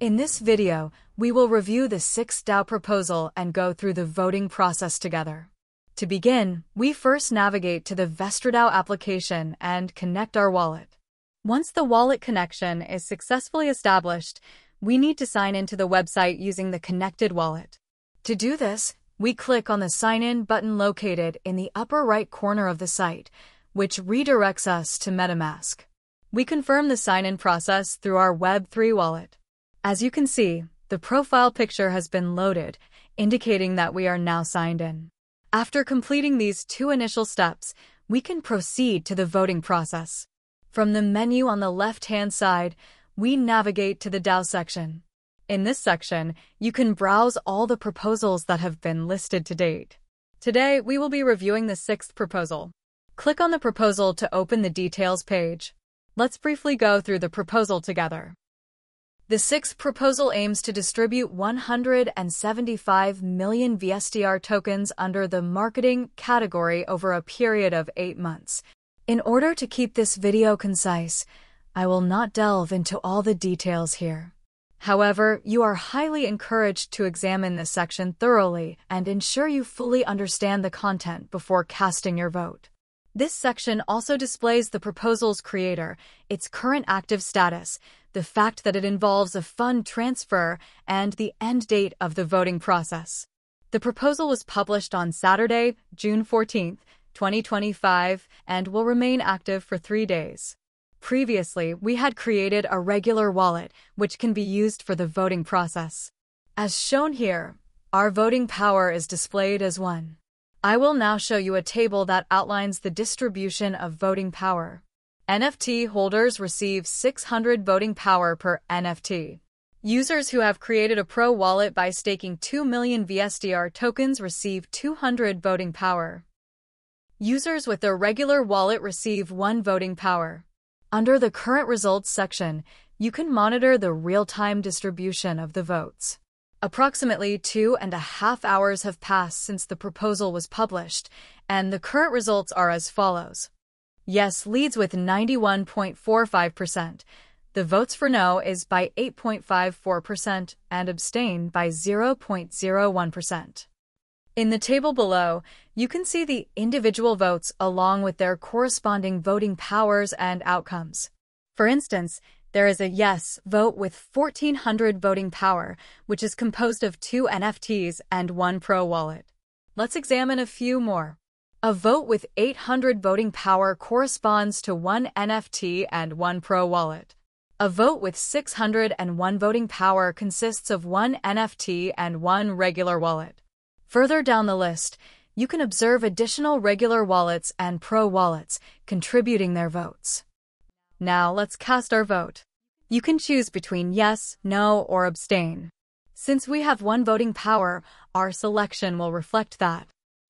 In this video, we will review the 6th DAO proposal and go through the voting process together. To begin, we first navigate to the VestraDAO application and connect our wallet. Once the wallet connection is successfully established, we need to sign into the website using the connected wallet. To do this, we click on the Sign In button located in the upper right corner of the site, which redirects us to MetaMask. We confirm the sign-in process through our Web3 wallet. As you can see, the profile picture has been loaded, indicating that we are now signed in. After completing these 2 initial steps, we can proceed to the voting process. From the menu on the left-hand side, we navigate to the DAO section. In this section, you can browse all the proposals that have been listed to date. Today, we will be reviewing the 6th proposal. Click on the proposal to open the details page. Let's briefly go through the proposal together. The 6th proposal aims to distribute 175 million VSTR tokens under the marketing category over a period of 8 months. In order to keep this video concise, I will not delve into all the details here. However, you are highly encouraged to examine this section thoroughly and ensure you fully understand the content before casting your vote. This section also displays the proposal's creator, its current active status, the fact that it involves a fund transfer, and the end date of the voting process. The proposal was published on Saturday, June 14, 2025, and will remain active for 3 days. Previously, we had created a regular wallet, which can be used for the voting process. As shown here, our voting power is displayed as 1. I will now show you a table that outlines the distribution of voting power. NFT holders receive 600 voting power per NFT. Users who have created a pro wallet by staking 2 million VSTR tokens receive 200 voting power. Users with a regular wallet receive 1 voting power. Under the current results section, you can monitor the real-time distribution of the votes. Approximately 2.5 hours have passed since the proposal was published, and the current results are as follows. Yes leads with 91.45%. The votes for no is by 8.54% and abstain by 0.01%. In the table below, you can see the individual votes along with their corresponding voting powers and outcomes. For instance, there is a yes vote with 1,400 voting power, which is composed of 2 NFTs and 1 pro wallet. Let's examine a few more. A vote with 800 voting power corresponds to 1 NFT and 1 pro wallet. A vote with 601 voting power consists of 1 NFT and 1 regular wallet. Further down the list, you can observe additional regular wallets and pro wallets contributing their votes. Now let's cast our vote. You can choose between yes, no, or abstain. Since we have 1 voting power, our selection will reflect that.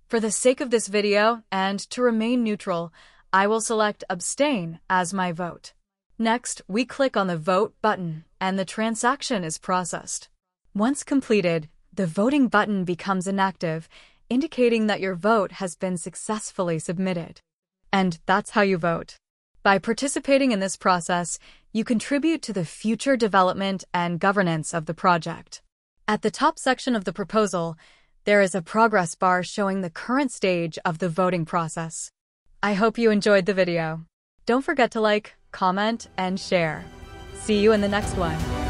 For the sake of this video, and to remain neutral, I will select abstain as my vote. Next, we click on the Vote button, and the transaction is processed. Once completed, the voting button becomes inactive, indicating that your vote has been successfully submitted. And that's how you vote. By participating in this process, you contribute to the future development and governance of the project. At the top section of the proposal, there is a progress bar showing the current stage of the voting process. I hope you enjoyed the video. Don't forget to like, comment, and share. See you in the next one.